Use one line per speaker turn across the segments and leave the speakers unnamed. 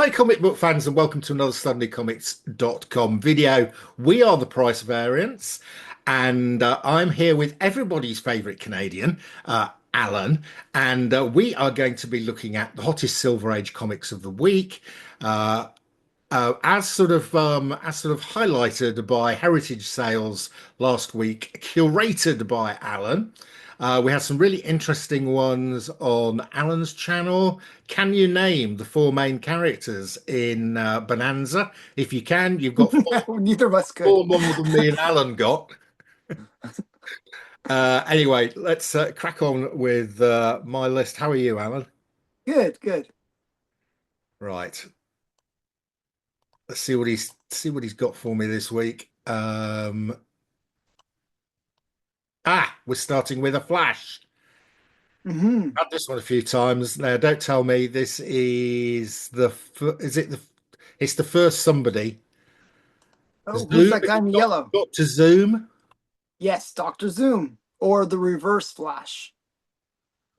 Hi, comic book fans, and welcome to another SundayComics.com video. We are the Price Variants, and I'm here with everybody's favorite Canadian, Alan, and we are going to be looking at the hottest Silver Age comics of the week. Uh, as sort of highlighted by Heritage Sales last week, curated by Alan. We had some really interesting ones on Alan's channel. Can you name the four main characters in Bonanza? If you can, you've got
Neither of us could.
four more than me and Alan got. Anyway, let's crack on with my list. How are you, Alan?
Good, good.
Right. Let's see what he's got for me this week. We're starting with a Flash.
Hmm.
Had this one a few times. Now, don't tell me this is is it the it's the first somebody.
Oh, who's
Zoom,
that guy in yellow?
Dr. Zoom.
Yes, Dr. Zoom or the Reverse Flash.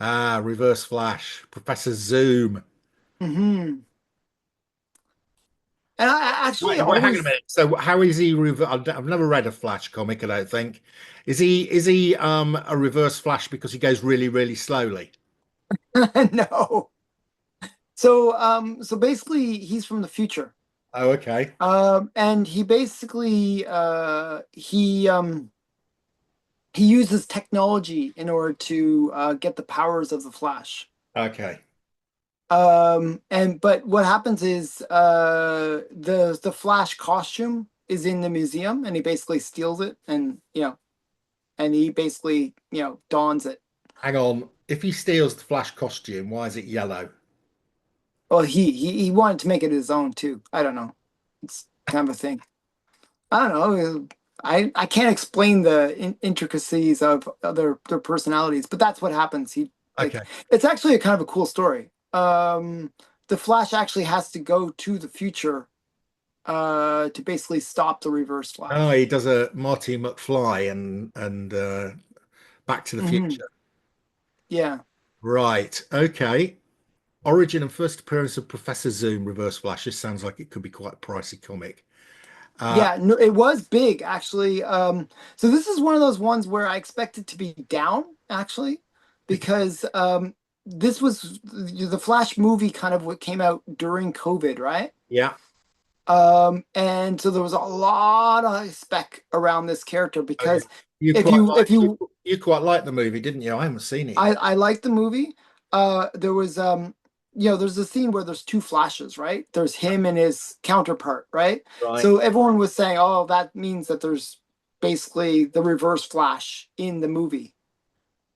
Reverse Flash, Professor Zoom.
Hmm. And I actually
Wait, hang on a
always
minute. So how is he I've never read a Flash comic, I don't think. Is he a reverse Flash because he goes really, really slowly?
no. So basically he's from the future.
Oh, okay.
And he basically he uses technology in order to get the powers of the Flash.
Okay.
And but what happens is the Flash costume is in the museum and he basically steals it and and he basically dons it.
Hang on. If he steals the Flash costume, why is it yellow?
Well, he wanted to make it his own too. I don't know. It's kind of a thing. I don't know. I can't explain the intricacies of their personalities, but that's what happens. He
Okay.
like it's actually a kind of a cool story. The Flash actually has to go to the future to basically stop the Reverse
Oh,
Flash.
he does a Marty McFly and Back to the
Hmm.
Future.
Yeah.
Right. Okay. Origin and first appearance of Professor Zoom, Reverse Flash. This sounds like it could be quite a pricey comic. Uh,
Yeah, no, it was big actually. So this is one of those ones where I expect it to be down actually, because this was the Flash movie kind of what came out during COVID, right?
yeah.
And so there was a lot of spec around this character
Oh, yeah.
because
You
if
quite
you
like
if you
you quite like the movie, didn't you? I haven't seen it yet.
I liked the movie. There was there's a scene where there's two Flashes, right? There's him and his counterpart, right?
Right.
So everyone was saying, "Oh, that means that there's basically the Reverse Flash in the movie."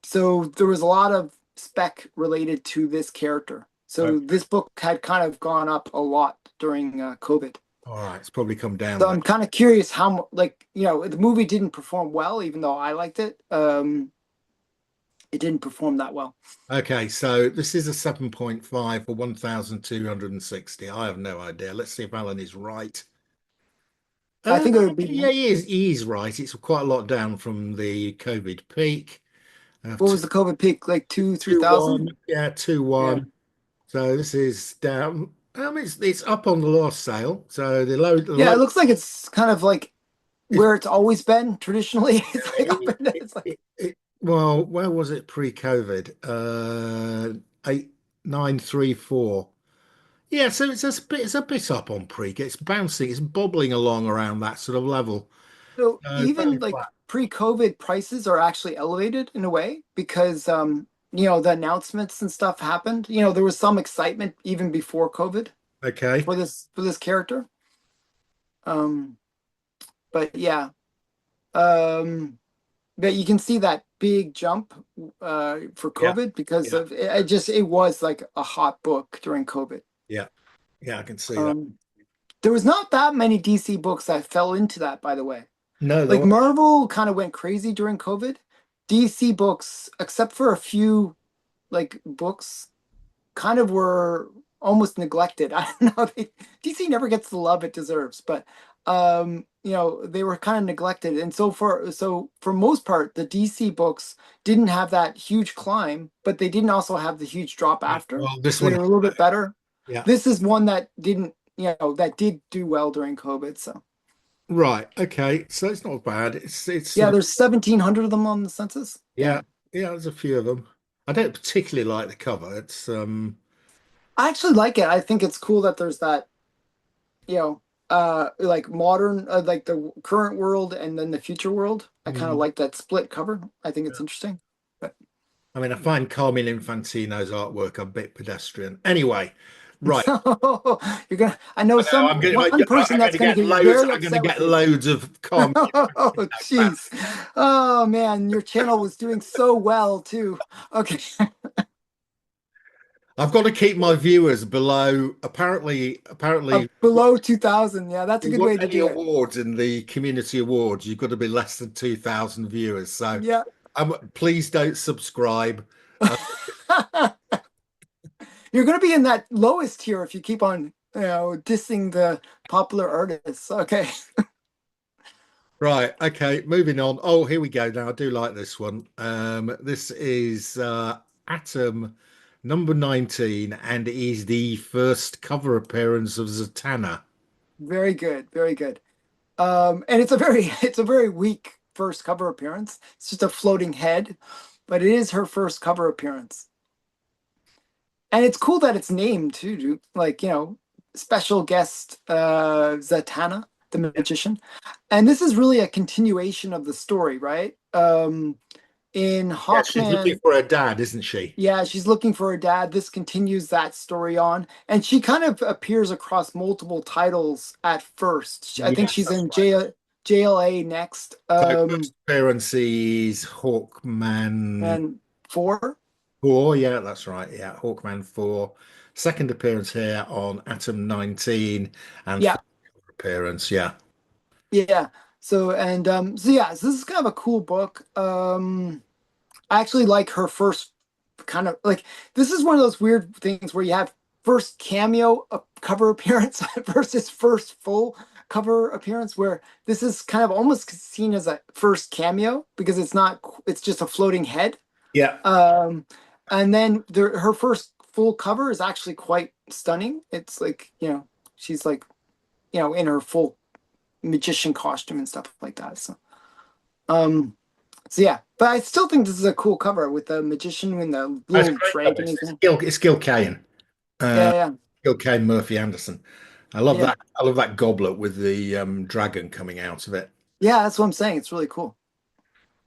So there was a lot of spec related to this character. So
Okay.
this book had kind of gone up a lot during COVID.
All right. It's probably come down
So
then.
I'm kind of curious how, like, the movie didn't perform well, even though I liked it. It didn't perform that well.
Okay. So this is a 7.5 for 1,260. I have no idea. Let's see if Alan is right.
I think it would be.
Yeah, he is right. It's quite a lot down from the COVID peak.
What was the COVID peak? Like two, three
2-1.
thousand?
Yeah, 2-1.
Yeah.
So this is down. It's up on the last sale. So the
Yeah,
low
it looks like it's kind of like
is
where it's always been traditionally. It's like up
it,
and down.
it,
It's like,
it, it, well, where was it pre-COVID? 8934. Yeah, so it's a bit up on pre. It's bouncing, it's bobbling along around that sort of level.
so
Fairly
even like
flat.
pre-COVID prices are actually elevated in a way because the announcements and stuff happened. There was some excitement even before COVID
Okay.
for this character. Um, but yeah. Um But you can see that big jump for
Yeah.
COVID because
Yeah.
of it was like a hot book during COVID.
Yeah. Yeah, I can see that.
Um, there was not that many DC books that fell into that, by the way.
No, there
Like
was.
Marvel kind of went crazy during COVID. DC books, except for a few like books, kind of were almost neglected. I don't know. DC never gets the love it deserves, but they were kind of neglected. And so for most part, the DC books didn't have that huge climb, but they didn't also have the huge drop
Yeah.
after.
Well, this
So they
one,
were a little bit better.
Yeah.
This is one that didn't, that did do well during COVID. So
Right. Okay. So it's not bad. It's sort
yeah,
of
there's 1,700 of them on the census. Yeah.
yeah, yeah, there's a few of them. I don't particularly like the cover. It's
I actually like it. I think it's cool that there's that, you know, like modern, like the current world and then the future world. I kind of
mm,
like that split cover. I think it's interesting. But
I mean, I find Carmine Infantino's artwork a bit pedestrian. Anyway, right.
you're gonna, I know
I know
some one person
I'm going
that's
to
gonna
get
get
loads.
very
I'm going to
upset with
get
you.
loads of Carmine
Oh,
Infantino fans.
jeez. Oh man, your channel was doing so well too. Okay.
I've got to keep my viewers below. Apparently,
Below 2,000. Yeah, that's a
you
good
want
way to
any
do it.
awards in the community awards, you've got to be less than 2,000 viewers. So,
Yeah.
please don't subscribe. Uh,
You're gonna be in that lowest tier if you keep on, dissing the popular artists. Okay.
right. Okay. Moving on. Oh, here we go. Now I do like this one. This is Atom number 19, and it is the first cover appearance of Zatanna.
Very good. Very good. And it's a very weak first cover appearance. It's just a floating head, but it is her first cover appearance. And it's cool that it's named too, dude. Like, special guest Zatanna, the magician. And this is really a continuation of the story, right? In
Yeah, she's looking
Hawkman,
for her dad, isn't she?
yeah, she's looking for her dad. This continues that story on. And she kind of appears across multiple titles at first. I think
Yes,
she's
that's
in
right.
JLA next.
So first appearance is Hawkman
And four.
4. Yeah, that's right. Yeah, Hawkman 4. Second appearance here on Atom 19 and
Yeah,
third appearance. Yeah.
yeah. So this is kind of a cool book. I actually like her first kind of like this is one of those weird things where you have first cameo cover appearance versus first full cover appearance where this is kind of almost seen as a first cameo because it's just a floating head.
Yeah.
Um and then her first full cover is actually quite stunning. It's like, she's like, in her full magician costume and stuff like that. Um so yeah, but I still think this is a cool cover with the magician and the
That's a
little
great cover.
dragon.
It's Gil Kane.
Yeah,
Uh,
yeah,
Gil Kane, Murphy Anderson. I love
yeah,
that. I love that goblet with the dragon coming out of it.
yeah. That's what I'm saying. It's really cool.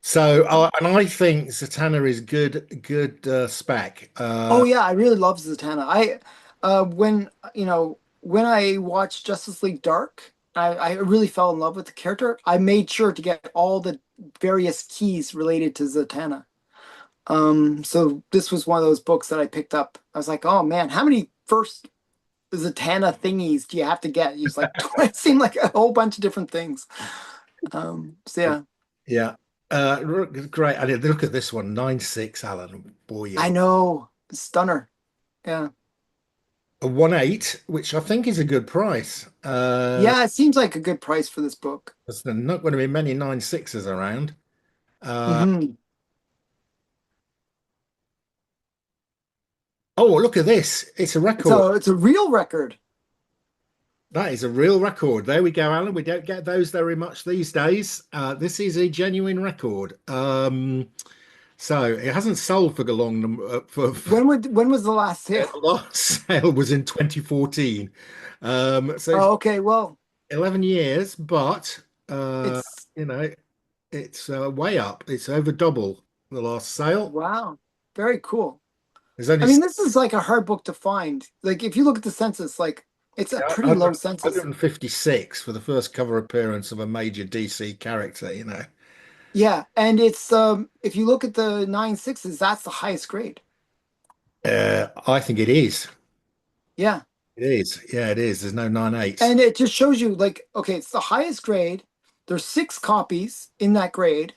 So, and I think Zatanna is good spec.
Oh yeah, I really love Zatanna. When I watched Justice League Dark, I really fell in love with the character. I made sure to get all the various keys related to Zatanna. So this was one of those books that I picked up. I was like, oh man, how many first Zatanna thingies do you have to get? It's like it seemed like a whole bunch of different things. So yeah,
Yeah. Great. I did look at this one, 9.6, Alan. Boy,
I
oh.
know, stunner. Yeah,
A 1.8, which I think is a good price.
yeah. It seems like a good price for this book.
There's not going to be many 9.6s around. Uh,
Hmm.
oh, look at this. It's a record.
It's a real record.
That is a real record. There we go, Alan. We don't get those very much these days. This is a genuine record. So it hasn't sold for the long
When was the last
the
sale?
last sale was in 2014. So it's
Oh, okay. Well,
11 years, but uh,
it's
you know, it's way up. It's over double the last sale.
wow, very cool.
There's only
I mean, this is like a hard book to find. Like if you look at the census, like it's a pretty low
100
census.
156 for the first cover appearance of a major DC character.
Yeah, and it's if you look at the 9.6s, that's the highest grade.
I think it is.
Yeah.
It is. Yeah, it is. There's no 9.8s.
And it just shows you like, okay, it's the highest grade. There's 6 copies in that grade,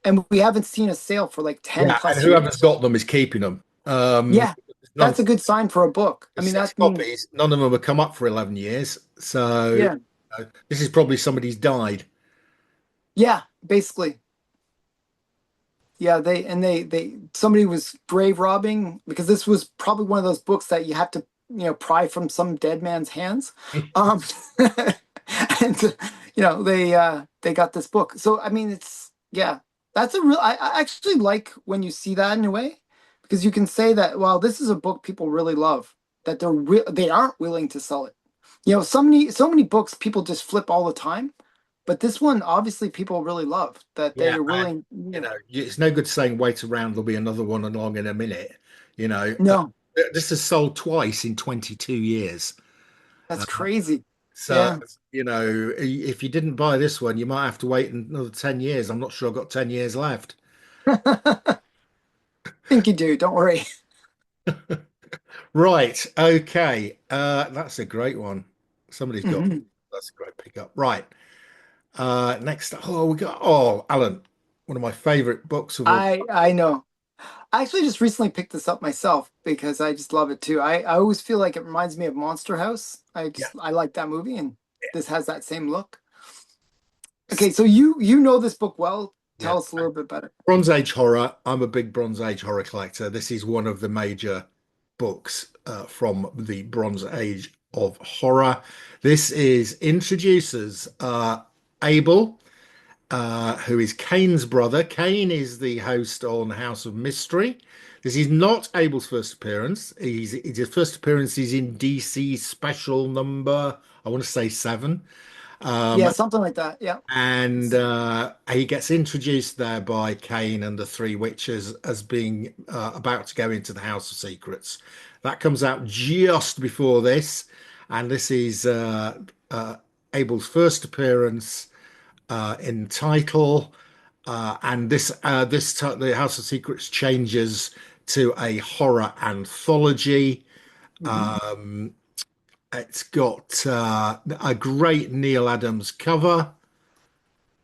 and we haven't seen a sale for like 10
Yeah, and
plus
whoever's
years.
got them is keeping them.
Yeah,
None,
that's a good sign for a book. I mean,
six
that means,
copies. None of them have come up for 11 years. So
yeah,
this is probably somebody's died.
yeah, basically. Yeah, somebody was grave robbing because this was probably one of those books that you have to pry from some dead man's hands. Um, and they got this book. So I mean, it's yeah, that's a real. I actually like when you see that in a way because you can say that well, this is a book people really love that they aren't willing to sell it. So many books people just flip all the time, but this one obviously people really love that
Yeah,
they're
and
willing.
it's no good saying wait around, there'll be another one along in a minute. You know,
No,
this has sold twice in 22 years.
that's crazy.
So,
Yeah.
if you didn't buy this one, you might have to wait another 10 years. I'm not sure I've got 10 years left.
Think you do. Don't worry.
Right. Okay. That's a great one. Somebody's got
Mhm.
that's a great pickup. Right. Next. Alan, one of my favorite books of all.
I know. I actually just recently picked this up myself because I just love it too. I always feel like it reminds me of Monster House.
Yeah.
I like that movie and this has that same look. Okay, so you know this book well.
Yeah.
Tell us a little bit better.
Bronze Age horror. I'm a big Bronze Age horror collector. This is one of the major books from the Bronze Age of horror. This is introduces Abel, who is Kane's brother. Kane is the host on House of Mystery. This is not Abel's first appearance. His first appearance is in DC Special number, I want to say 7.
Yeah,
Um,
something like that. Yeah.
and he gets introduced there by Kane and the Three Witches as being about to go into the House of Secrets. That comes out just before this, and this is Abel's first appearance in title. And the House of Secrets changes to a horror anthology.
Hmm.
It's got a great Neil Adams cover.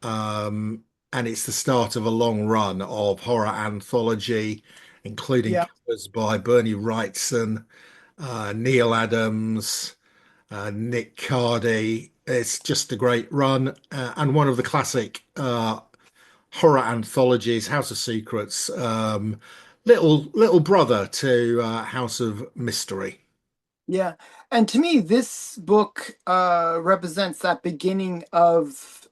And it's the start of a long run of horror anthology, including
Yeah.
covers by Bernie Wrightson, Neil Adams, Nick Cardy. It's just a great run, and one of the classic horror anthologies, House of Secrets, little brother to House of Mystery.
Yeah. And to me, this book represents that beginning of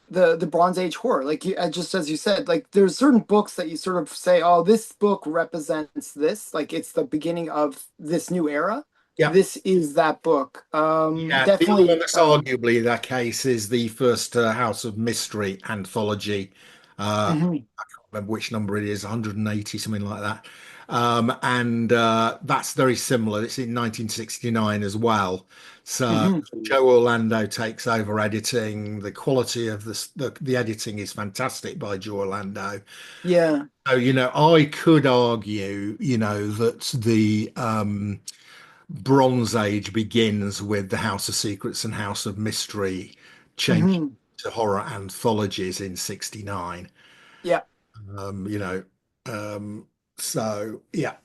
the Bronze Age horror. Like just as you said, like there's certain books that you sort of say, oh, this book represents this, like it's the beginning of this new era.
Yeah.
This is that book.
Yeah, the other one
Definitely.
that's arguably that case is the first House of Mystery anthology.
Mhm,
Remember which number it is, 180, something like that. And that's very similar. It's in 1969 as well. So
mhm.
Joe Orlando takes over editing. The quality of the editing is fantastic by Joe Orlando.
Yeah.
So, I could argue, that the Bronze Age begins with the House of Secrets and House of Mystery changing
Mhm.
to horror anthologies in 69.
Yeah.
Um, you know, um, so yeah,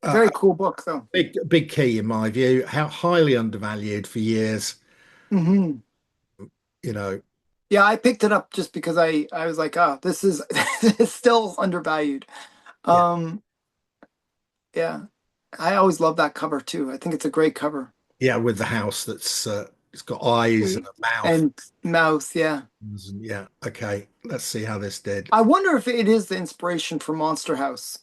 Very
uh,
cool book though.
big key in my view. How highly undervalued for years.
Hmm.
You know,
Yeah, I picked it up just because I was like, oh, this is this is still undervalued.
yeah,
Um, yeah. I always love that cover too. I think it's a great cover.
yeah, with the house that's it's got eyes and a mouth.
And Mouse, yeah.
And yeah, okay. Let's see how this did.
I wonder if it is the inspiration for Monster House,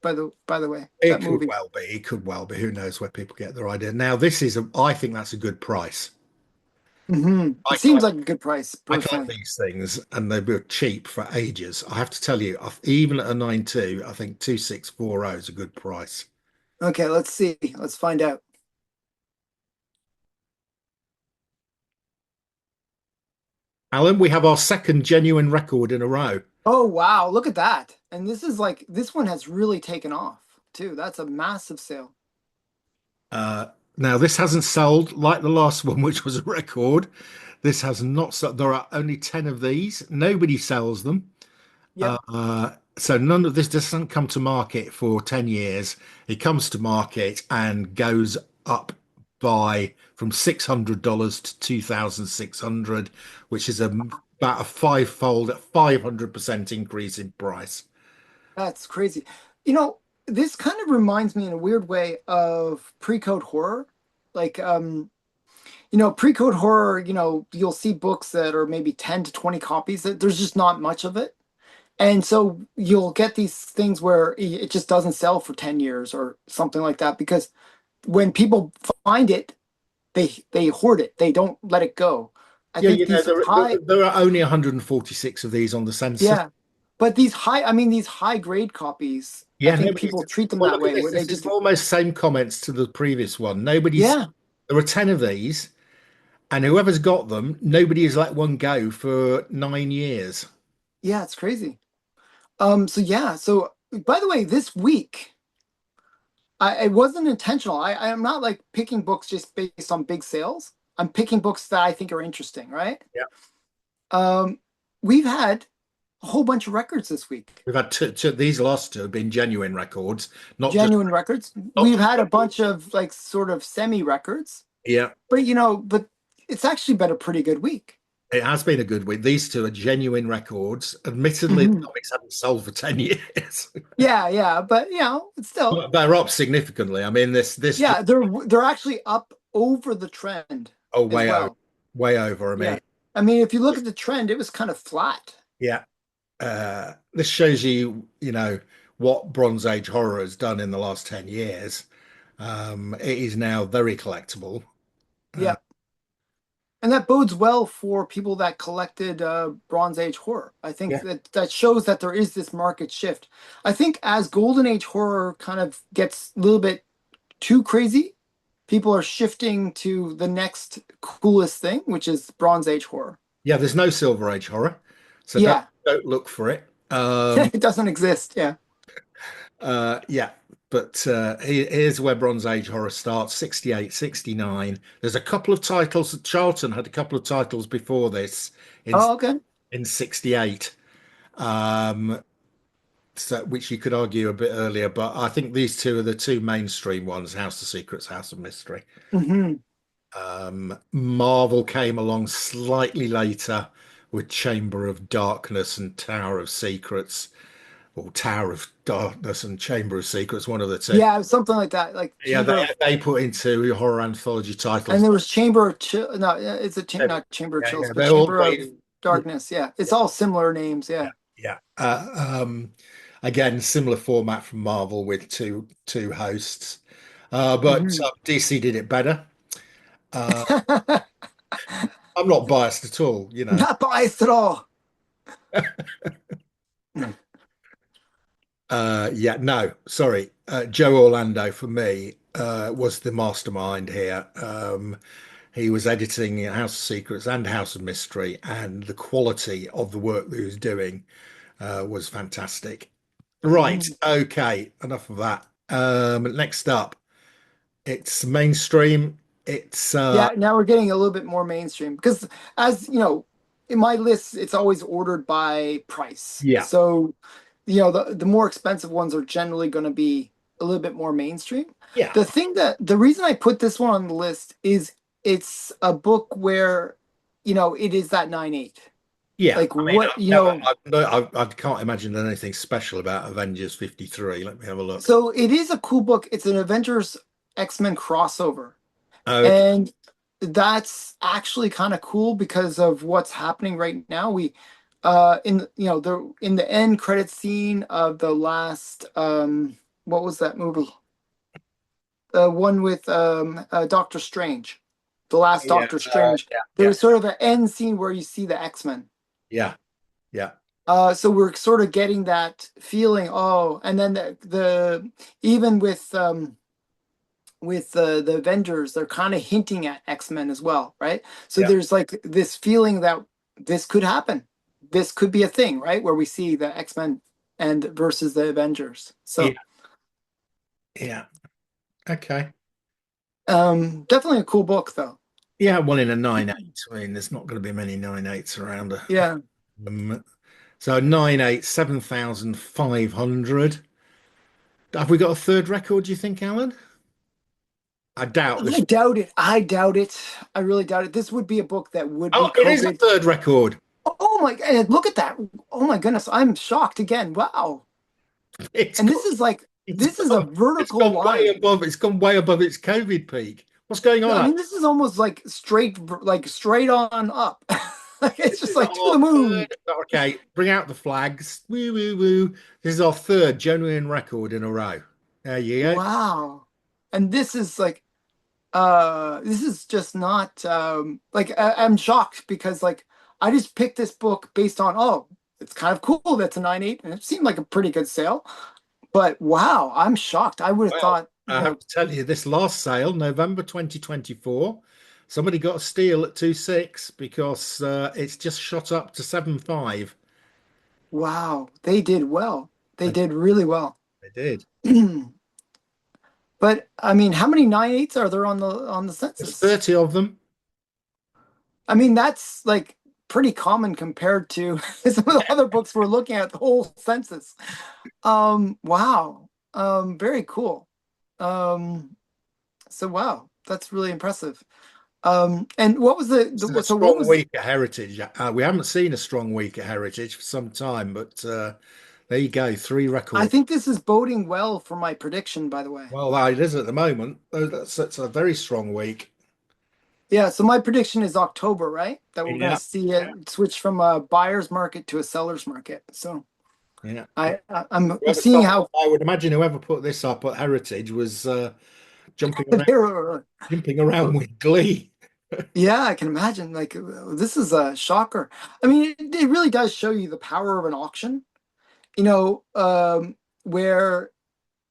by the way,
It
that
could
movie.
well be. It could well be. Who knows where people get their idea? Now, I think that's a good price. I
It seems
collect,
like a good price,
I collect
personally.
these things, and they were cheap for ages. I have to tell you, even at a 9.2, I think 2640 is a good price.
Okay, let's see. Let's find out.
Alan, we have our second genuine record in a row.
Oh wow, look at that. And this one has really taken off too. That's a massive sale.
Uh, Now, this hasn't sold like the last one, which was a record. This has not sold. There are only 10 of these. Nobody sells them.
Yep.
So none of this doesn't come to market for 10 years. It comes to market and goes up by from $600 to 2,600, which is about a fivefold, 500% increase in price.
That's crazy. You know, this kind of reminds me in a weird way of pre-code horror. Like, pre-code horror, you'll see books that are maybe 10 to 20 copies. There's just not much of it. And so you'll get these things where it just doesn't sell for 10 years or something like that because when people find it, they hoard it. They don't let it go. I
Yeah,
think these high,
there are only 146 of these on the census.
yeah, but these high grade copies, I
Yeah,
think
nobody's.
people treat them
Well,
that
look at
way,
this.
where they
This is
just,
almost same comments to the previous one. Nobody's.
yeah,
There are 10 of these, and whoever's got them, nobody has let one go for 9 years.
yeah, it's crazy. So yeah, so by the way, this week, it wasn't intentional. I am not like picking books just based on big sales. I'm picking books that I think are interesting, right?
Yeah.
Um, we've had a whole bunch of records this week.
We've had these last two have been genuine records, not just
Genuine records.
not
We've
just
had a bunch
records.
of like sort of semi records,
Yeah,
but it's actually been a pretty good week.
it has been a good week. These two are genuine records. Admittedly, the
Mhm.
comics haven't sold for 10 years.
Yeah, yeah, but it's still,
But they're up significantly. I mean, this just
yeah, they're actually up over the trend
oh
as
way over,
well.
way over. I
Yeah.
mean,
I mean, if you look at the trend, it was kind of flat.
yeah. This shows you, what Bronze Age horror has done in the last 10 years. It is now very collectible. Uh,
Yeah. And that bodes well for people that collected Bronze Age horror. I think
yeah,
that shows that there is this market shift. I think as Golden Age horror kind of gets a little bit too crazy, people are shifting to the next coolest thing, which is Bronze Age horror.
yeah. There's no Silver Age horror, so don't
Yeah,
don't look for it.
it doesn't exist. Yeah.
Yeah, but here's where Bronze Age horror starts, 68, 69. There's a couple of titles. Charlton had a couple of titles before this in
Oh, okay.
in 68. Um, so which you could argue a bit earlier, but I think these two are the two mainstream ones, House of Secrets, House of Mystery.
Hmm.
Marvel came along slightly later with Chamber of Darkness and Tower of Secrets, or Tower of Darkness and Chamber of Secrets, one of the two.
Yeah, something like that. Like
Yeah,
Chamber of,
they put into horror anthology
and
titles.
there was Chamber of Chill. No, it's
Yeah,
not Chamber of Chills,
yeah,
but
they all
Chamber
got
of
in.
Darkness. Yeah, it's all similar names.
Yeah,
Yeah.
yeah. Again, similar format from Marvel with two hosts, but
Hmm.
DC did it better. Uh, I'm not biased at all,
Not biased at all.
Yeah, no, sorry. Joe Orlando for me was the mastermind here. He was editing House of Secrets and House of Mystery, and the quality of the work that he was doing was fantastic. Right,
Mhm.
okay, enough of that. Next up, it's mainstream. It's
Yeah, now we're getting a little bit more mainstream because, as you know, in my list, it's always ordered by price.
yeah,
So, the more expensive ones are generally going to be a little bit more mainstream.
yeah,
The reason I put this one on the list is it's a book where, it is that 9/8.
yeah.
Like
I mean,
what,
I can't imagine anything special about Avengers 53. Let me have a look.
so it is a cool book. It's an Avengers X-Men crossover.
Okay,
And that's actually kind of cool because of what's happening right now. We in the end credit scene of the last what was that movie? The one with Doctor Strange. The last
yeah,
Doctor Strange.
yeah, yeah,
There's sort of an end scene where you see the X-Men.
yeah, yeah.
So we're sort of getting that feeling, oh, and then the even with the Avengers, they're kind of hinting at X-Men as well, right? So
Yeah.
there's like this feeling that this could happen. This could be a thing, right? Where we see the X-Men and versus the Avengers.
Yeah,
So
yeah. Okay.
definitely a cool book though.
Yeah, one in a 9/8. I mean, there's not going to be many 9/8s around.
Yeah.
Um, so 9/8, 7,500. Have we got a third record, do you think, Alan? I doubt
I
this.
doubt it. I doubt it. I really doubt it. This would be a book that would be
Oh, it is a
COVID.
third record.
Oh my God, look at that. Oh my goodness. I'm shocked again. Wow.
It's
And
got
this is like this is a
It's
vertical
gone way
line.
above. It's gone way above its COVID peak. What's going on,
I
Alan?
mean, this is almost like straight on up. Like it's
This
just
is
like to
our
the moon.
third. Okay, bring out the flags. Woo, woo, woo. This is our third genuine record in a row. There you go.
Wow. And this is like this is just not like I'm shocked because like I just picked this book based on oh, it's kind of cool that's a 9.8 and it seemed like a pretty good sale. But wow, I'm shocked. I would have
Well,
thought,
I have to tell you, this last sale, November 2024, somebody got a steal at 2.6 because it's just shot up to 7.5.
wow, they did well. They
I
did really well.
They did.
But I mean, how many 9.8s are there on the
There's
census?
30 of them.
I mean, that's like pretty common compared to some of the other books we're looking at, the whole census. Wow. Very cool. Um, so wow, that's really impressive. And what was
This is a
so what
strong
was
week at Heritage. We haven't seen a strong week at Heritage for some time, but there you go, three
I
records.
think this is boding well for my prediction, by the way.
Well, it is at the moment. That's a very strong week.
Yeah, so my prediction is October, right? That we're going to
Yeah,
see it switch from a buyer's market to a seller's market. So
yeah.
I'm
Whoever
seeing
thought,
how
I would imagine whoever put this up at Heritage was jumping around,
they're
jumping around with glee.
yeah, I can imagine. Like this is a shocker. I mean, it really does show you the power of an auction. You know, where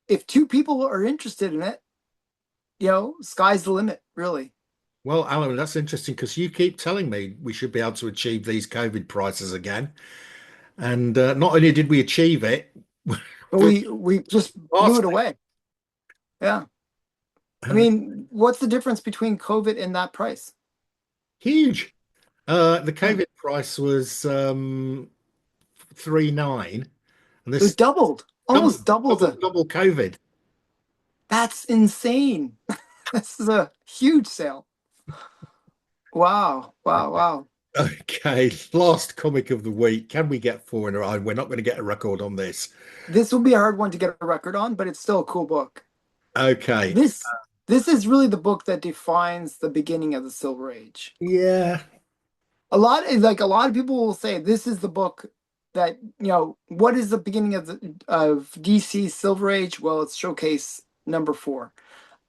if two people are interested in it, sky's the limit, really.
Well, Alan, that's interesting because you keep telling me we should be able to achieve these COVID prices again. And not only did we achieve it,
But
but
we just blew
last
it away. Yeah. I mean, what's the difference between COVID and that price?
huge. The
Yeah.
COVID price was 3.9, and
It was
this
doubled,
double,
almost doubled.
double COVID.
That's insane. This is a huge sale. Wow. Wow. Wow.
Okay, last comic of the week. Can we get four in a row? We're not going to get a record on this.
This will be a hard one to get a record on, but it's still a cool book.
Okay,
This this is really the book that defines the beginning of the Silver Age.
yeah.
A lot of people will say this is the book that, what is the beginning of DC Silver Age? Well, it's Showcase number 4.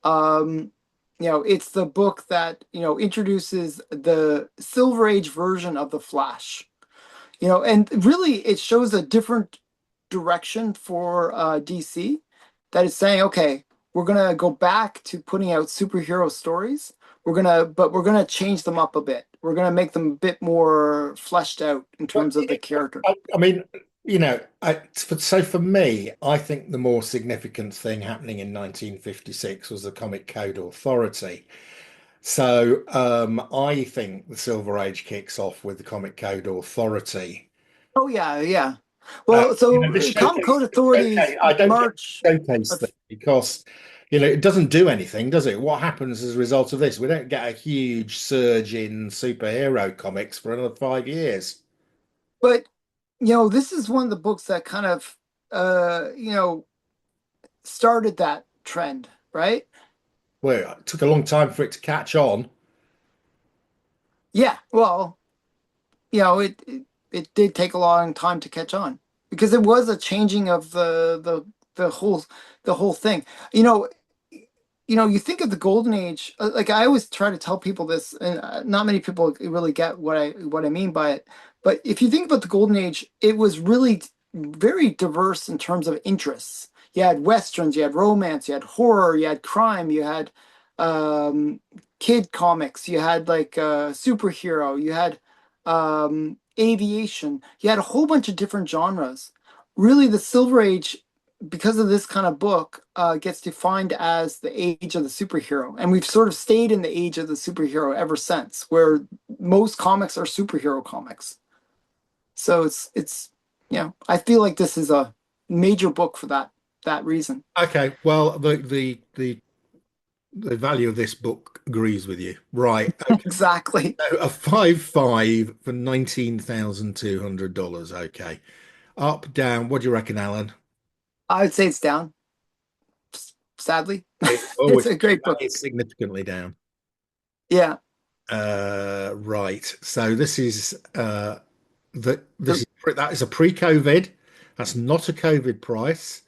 Um, it's the book that, introduces the Silver Age version of the Flash. And really it shows a different direction for DC that is saying, okay, we're gonna go back to putting out superhero stories. We're gonna change them up a bit. We're gonna make them a bit more fleshed out in
Well,
terms of the character.
I mean, so for me, I think the more significant thing happening in 1956 was the Comic Code Authority. So I think the Silver Age kicks off with the Comic Code Authority.
Oh yeah, yeah. Well,
This
so Comic
showcase,
Code Authorities
I don't get
March.
the showcase thing because it doesn't do anything, does it? What happens as a result of this? We don't get a huge surge in superhero comics for another 5 years.
But this is one of the books that kind of started that trend, right?
Well, it took a long time for it to catch on.
Yeah. Well, it did take a long time to catch on because it was a changing of the whole thing. You know, you think of the golden age, like I always try to tell people this, and not many people really get what I mean by it. But if you think about the golden age, it was really very diverse in terms of interests. You had westerns, you had romance, you had horror, you had crime, you had um, kid comics, you had like superhero, you had aviation, you had a whole bunch of different genres. Really, the Silver Age, because of this kind of book, gets defined as the age of the superhero. And we've sort of stayed in the age of the superhero ever since, where most comics are superhero comics. So I feel like this is a major book for that reason.
Okay, well, the value of this book agrees with you. Right. Okay.
Exactly.
So a 5.5 for $19,200. Okay. Up, down. What do you reckon, Alan?
I would say it's down. sadly.
Oh,
It's a great book.
it's significantly down.
Yeah.
Right. So this is
The,
that is a pre-COVID. That's not a COVID price.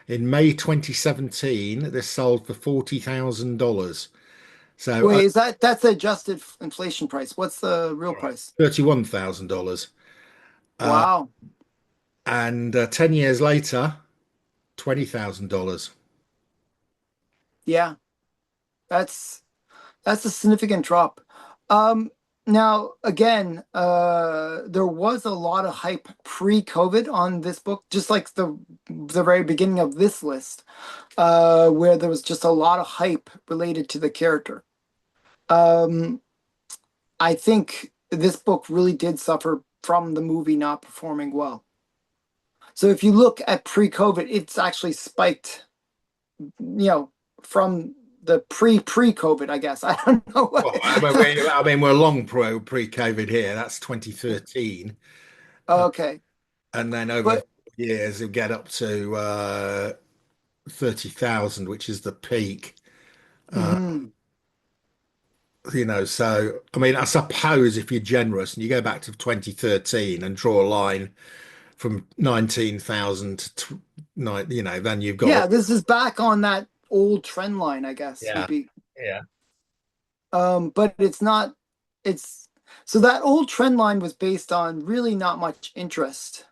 In May 2017, this sold for $40,000. So
wait, is that's the adjusted inflation price? What's the real
right,
price?
$31,000.
Wow.
And 10 years later, $20,000.
Yeah. That's that's a significant drop. Um, Now again, there was a lot of hype pre-COVID on this book, just like the very beginning of this list, where there was just a lot of hype related to the character. Um, I think this book really did suffer from the movie not performing well. So if you look at pre-COVID, it's actually spiked, from the pre-COVID, I guess. I don't know what.
Well, we're long pre-COVID here. That's 2013.
Okay,
And then over
but
years, it'll get up to 30,000, which is the peak. Uh,
mhm.
so I mean, I suppose if you're generous and you go back to 2013 and draw a line from 19,000 to nine, then you've got
Yeah, this is back on that old trend line, I guess would
yeah,
be.
yeah,
But it's not. It's so that old trend line was based on really not much interest.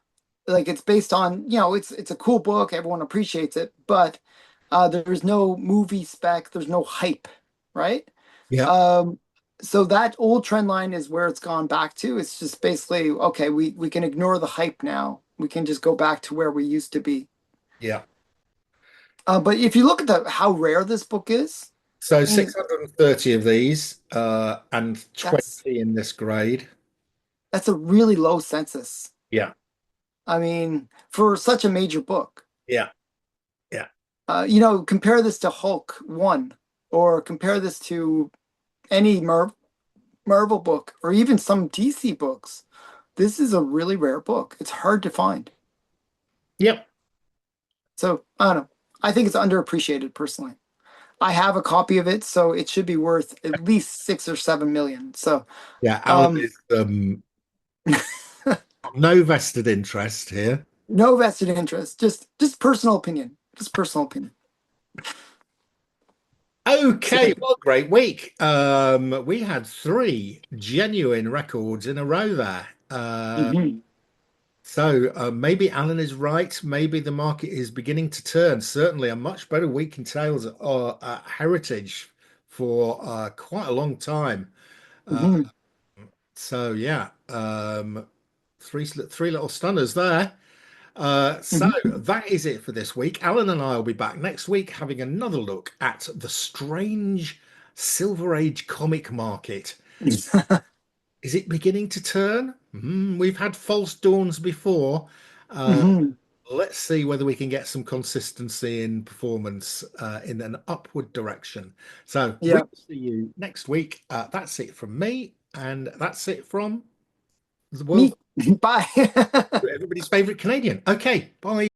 Like it's based on, it's a cool book, everyone appreciates it, but there's no movie spec, there's no hype, right?
yeah,
Um, so that old trend line is where it's gone back to. It's just basically, okay, we can ignore the hype now. We can just go back to where we used to be.
yeah.
But if you look at how rare this book is,
So
I mean,
630 of these and
that's
20 in this grade.
that's a really low census.
Yeah,
I mean, for such a major book,
yeah, yeah.
compare this to Hulk 1 or compare this to any Marvel book or even some DC books. This is a really rare book. It's hard to find.
Yep.
So I don't know. I think it's underappreciated personally. I have a copy of it, so it should be worth at least 6 or 7 million. So,
Yeah, Alan
um,
is no vested interest here.
no vested interest, just personal opinion. Just personal opinion. So,
Okay, well, great week. We had three genuine records in a row there.
mhm,
So maybe Alan is right. Maybe the market is beginning to turn. Certainly, a much better week in Tales or Heritage for quite a long time. Uh,
mhm,
so yeah, three little stunners there. So
mhm.
that is it for this week. Alan and I will be back next week having another look at the strange Silver Age comic market. Is it beginning to turn? We've had false dawns before. Uh,
Mhm.
let's see whether we can get some consistency in performance in an upward direction. So we
Yeah.
will see you next week. That's it from me, and that's it from the
Me.
world,
Bye.
everybody's favorite Canadian. Okay, bye.